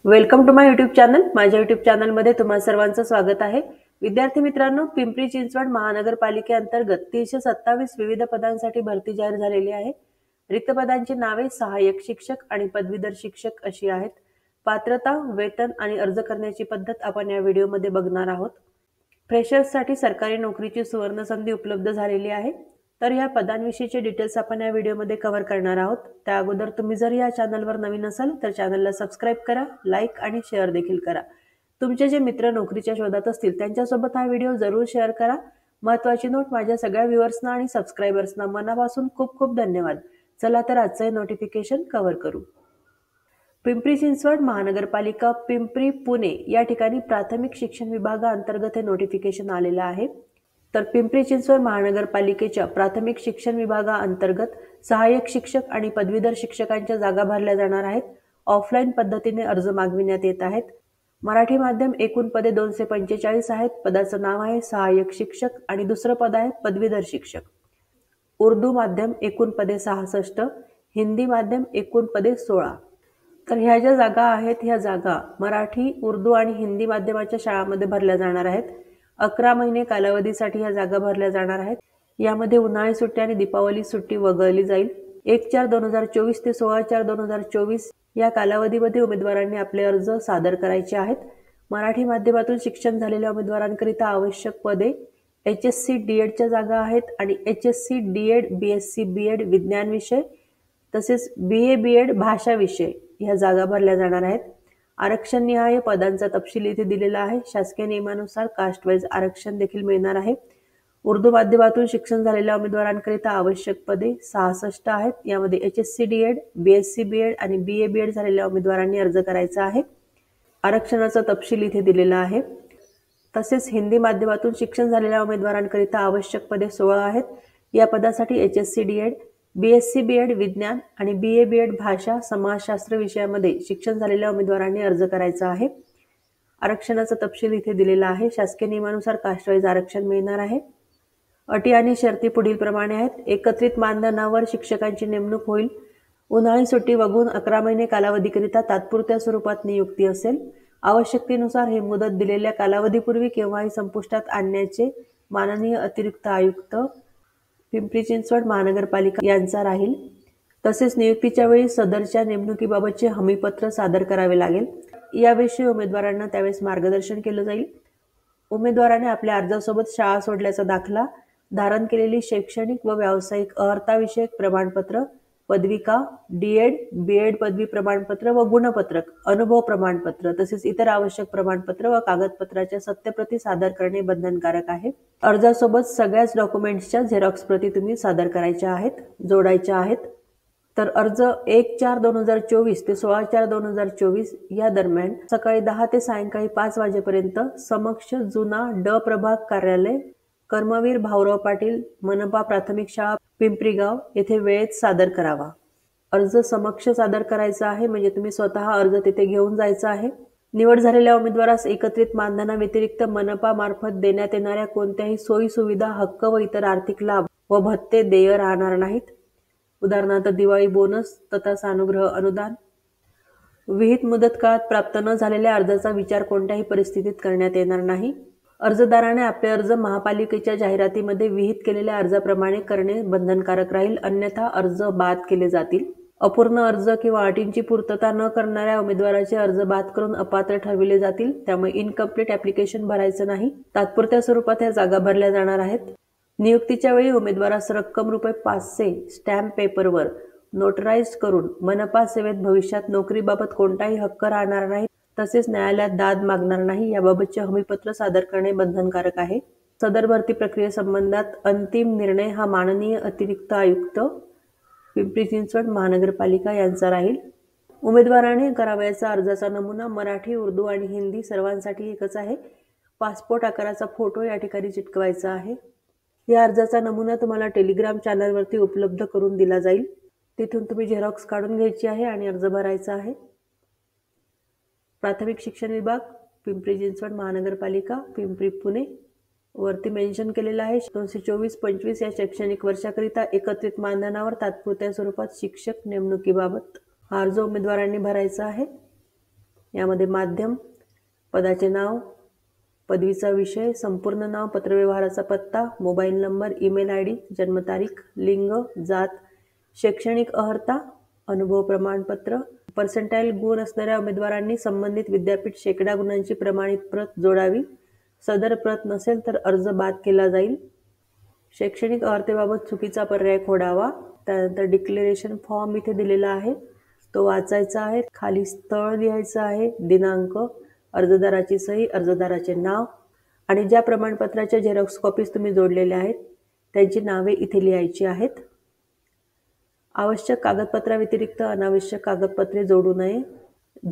Welcome to my YouTube channel. माझ्या YouTube चॅनलमध्ये तुम्हा सर्वांचं स्वागत आहे. विद्यार्थी मित्रांनो, पिंपरी चिंचवड महानगरपालिकेअंतर्गत 327 विविध पदांसाठी भरती जाहीर झालेली आहे. रिक्त पदांची नावे सहाय्यक शिक्षक आणि पदवीधर शिक्षक अशी आहेत. पात्रता, वेतन आणि अर्ज करण्याची पद्धत आपण या व्हिडिओमध्ये बघणार आहोत. फ्रेशर्ससाठी सरकारी नोकरीची सुवर्ण संधी उपलब्ध झालेली आहे. तर या पदांविषयीचे डिटेल्स आपण या व्हिडिओमध्ये कव्हर करणार आहोत. त्या अगोदर तुम्ही जर या चॅनलवर नवीन असाल तर चॅनलला सबस्क्राईब करा, लाईक आणि शेअर देखील करा. तुमचे जे मित्र नोकरीच्या शोधात असतील त्यांच्यासोबत हा व्हिडिओ जरूर शेअर करा. महत्त्वाची नोट, माझ्या सगळ्या व्ह्युअर्सना आणि सबस्क्रायबर्सना मनापासून खूप खूप धन्यवाद. चला तर आजचे नोटिफिकेशन कव्हर करू. पिंपरी चिंचवड महानगरपालिका पिंपरी पुणे या ठिकाणी प्राथमिक शिक्षण विभागाअंतर्गत हे नोटिफिकेशन आलेलं आहे. तर पिंपरी चिंचवड महानगरपालिकेच्या प्राथमिक शिक्षण विभागाअंतर्गत सहाय्यक शिक्षक आणि पदवीधर शिक्षकांच्या जागा भरल्या जाणार आहेत. ऑफलाईन पद्धतीने अर्ज मागविण्यात येत आहेत. मराठी माध्यम एकूण पदे 245 आहेत. पदाचं नाव आहे सहाय्यक शिक्षक आणि दुसरं पद आहे पदवीधर शिक्षक. उर्दू माध्यम एकूण पदे 66, हिंदी माध्यम एकूण पदे 16. तर ह्या ज्या जागा आहेत ह्या जागा मराठी, उर्दू आणि हिंदी माध्यमाच्या शाळांमध्ये भरल्या जाणार आहेत. 11 महिने कालावधीसाठी ह्या जागा भरल्या जाणार आहेत. यामध्ये उन्हाळी सुट्टी आणि दीपावली सुट्टी वगळली जाईल. 1/4/2024 ते 16/4/2024 या कालावधीमध्ये उमेदवारांनी आपले अर्ज सादर करायचे आहेत. मराठी माध्यमातून शिक्षण झालेल्या उमेदवारांकरिता आवश्यक पदे HSC DEDच्या जागा आहेत आणि HSC DED BSc BEd विज्ञान विषय तसेच BA BEd भाषा विषय ह्या जागा भरल्या जाणार आहेत. आरक्षण निहाय पदांचा तपशील इथे दिलेला आहे. शासकीय नियमानुसार कास्ट वाईज आरक्षण देखील मिळणार आहे. उर्दू माध्यमातून शिक्षण झालेल्या उमेदवारांकरिता आवश्यक पदे 66 आहेत. यामध्ये HSC DED BSc BEd आणि BA BEd झालेल्या उमेदवारांनी अर्ज करायचा आहे. आरक्षणाचा तपशील इथे दिलेला आहे. तसेच हिंदी माध्यमातून शिक्षण झालेल्या उमेदवारांकरिता आवश्यक पदे 16 आहेत. या पदासाठी HSC DED BSc BEd विज्ञान आणि BA BEd भाषा समाजशास्त्र विषयामध्ये शिक्षण झालेल्या उमेदवारांनी अर्ज करायचा आहे. आरक्षणाचा तपशील इथे दिलेला आहे. शासकीय नियमानुसार कास्ट वाईज आरक्षण मिळणार आहे. अटी आणि शर्ती पुढील प्रमाणे आहेत. एकत्रित मानधनावर शिक्षकांची नेमणूक होईल. उन्हाळी सुट्टी वगळून 11 महिने कालावधीकरिता तात्पुरत्या स्वरूपात नियुक्ती असेल. आवश्यकतेनुसार हे मुदत दिलेल्या कालावधीपूर्वी केव्हाही संपुष्टात आणण्याचे माननीय अतिरिक्त आयुक्त पिंपरी चिंचवड महानगरपालिका यांचा राहील. तसेच नियुक्तीच्या वेळी सदरच्या नेमणुकीबाबतचे हमीपत्र सादर करावे लागेल. याविषयी उमेदवारांना त्यावेळेस मार्गदर्शन केलं जाईल. उमेदवाराने आपल्या अर्जासोबत शाळा सोडल्याचा दाखला, धारण केलेली शैक्षणिक व व्यावसायिक अर्हताविषयक प्रमाणपत्र, पदविका, DED BEd पदवी प्रमाणपत्र व गुणपत्रक, अनुभव प्रमाणपत्र तसेच इतर आवश्यक प्रमाणपत्र व कागदपत्राच्या सत्यप्रती सादर करणे बंधनकारक आहे. अर्जासोबत सगळ्याच डॉक्युमेंट्सच्या झेरॉक्स प्रती तुम्ही सादर करायच्या आहेत, जोडायच्या आहेत. तर अर्ज 1/4/2024 ते 16/4/2024 या दरम्यान सकाळी 10 ते सायंकाळी 5 वाजेपर्यंत समक्ष जुना ड प्रभाग कार्यालय, कर्मवीर भाऊराव पाटील, मनपा प्राथमिक शाळा पिंपरीगाव येथे वेळेत सादर करावा. अर्ज समक्ष सादर करायचा आहे, म्हणजे तुम्ही स्वतः अर्ज तिथे घेऊन जायचा आहे. निवड झालेल्या उमेदवारास एकत्रित मानधनाव्यतिरिक्त मनपा मार्फत देण्यात येणाऱ्या कोणत्याही सोयी सुविधा, हक्क व इतर आर्थिक लाभ व भत्ते देय राहणार नाहीत. उदाहरणार्थ दिवाळी बोनस तथा सानुग्रह अनुदान. विहित मुदत काळात प्राप्त न झालेल्या अर्जाचा विचार कोणत्याही परिस्थितीत करण्यात येणार नाही. अर्जदाराने आपले अर्ज महापालिकेच्या जाहिरातीमध्ये विहित केलेल्या अर्जाप्रमाणे करणे बंधनकारक राहील, अन्यथा अर्ज बाद केले जातील. अपूर्ण अर्ज किंवा अटींची पूर्तता न करणाऱ्या उमेदवाराचे अर्ज बाद करून अपात्र ठरविले जातील. त्यामुळे इनकम्प्लीट ॲप्लिकेशन भरायचं नाही. तात्पुरत्या स्वरूपात ह्या जागा भरल्या जाणार आहेत. नियुक्तीच्या वेळी उमेदवारास रक्कम ₹500 स्टॅम्प पेपरवर नोटराइज्ड करून मनपा सेवेत भविष्यात नोकरीबाबत कोणताही हक्क राहणार नाही. तसेच न्यायालयात दाद मागणार नाही याबाबतचे हमीपत्र सादर करणे बंधनकारक आहे. सदर भरती प्रक्रियेसंबंधात अंतिम निर्णय हा माननीय अतिरिक्त आयुक्त पिंपरी चिंचवड महानगरपालिका यांचा राहील. उमेदवाराने करावयाचा अर्जाचा नमुना मराठी, उर्दू आणि हिंदी सर्वांसाठी एकच आहे. पासपोर्ट आकाराचा फोटो या ठिकाणी चिटकवायचा आहे. या अर्जाचा नमुना तुम्हाला टेलिग्राम चॅनलवरती उपलब्ध करून दिला जाईल. तिथून तुम्ही झेरॉक्स काढून घ्यायची आहे आणि अर्ज भरायचा आहे. प्राथमिक शिक्षण विभाग पिंपरी चिंचवड महानगरपालिका पिंपरी पुणे वरती मेन्शन केलेलं आहे. 2024-25 या शैक्षणिक वर्षाकरिता एकत्रित मानधनावर तात्पुरत्या स्वरूपात शिक्षक नेमणुकीबाबत हा अर्ज उमेदवारांनी भरायचा आहे. यामध्ये माध्यम, पदाचे नाव, पदवीचा विषय, संपूर्ण नाव, पत्रव्यवहाराचा पत्ता, मोबाईल नंबर, ईमेल ID, जन्मतारीख, लिंग, जात, शैक्षणिक अर्हता, अनुभव प्रमाणपत्र, पर्सेंटाईल गुण असणाऱ्या उमेदवारांनी संबंधित विद्यापीठ शेकडा गुणांची प्रमाणित प्रत जोडावी. सदर प्रत नसेल तर अर्ज बाद केला जाईल. शैक्षणिक अर्हतेबाबत चुकीचा पर्याय खोडावा. त्यानंतर डिक्लेरेशन फॉर्म इथे दिलेला आहे, तो वाचायचा आहे. खाली स्थळ लिहायचं आहे, दिनांक, अर्जदाराची सही, अर्जदाराचे नाव आणि ज्या प्रमाणपत्राच्या झेरॉक्स कॉपीज तुम्ही जोडलेल्या आहेत त्यांची नावे इथे लिहायची आहेत. आवश्यक कागदपत्राव्यतिरिक्त अनावश्यक कागदपत्रे जोडू नये.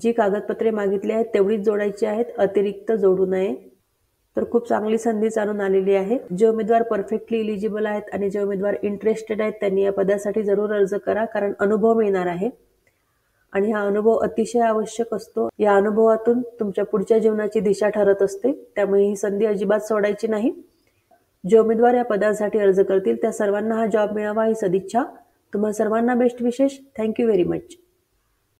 जी कागदपत्रे मागितली आहेत तेवढीच जोडायची आहेत, अतिरिक्त जोडू नये. तर खूप चांगली संधी चालून आलेली आहे. जे उमेदवार परफेक्टली इलिजिबल आहेत आणि जे उमेदवार इंटरेस्टेड आहेत त्यांनी या पदासाठी जरूर अर्ज करा, कारण अनुभव मिळणार आहे आणि हा अनुभव अतिशय आवश्यक असतो. या अनुभवातून तुमच्या पुढच्या जीवनाची दिशा ठरत असते, त्यामुळे ही संधी अजिबात सोडायची नाही. जे उमेदवार या पदासाठी अर्ज करतील त्या सर्वांना हा जॉब मिळावा ही सदिच्छा. तुम्हा सर्वांना बेस्ट विशेष. Thank you very much.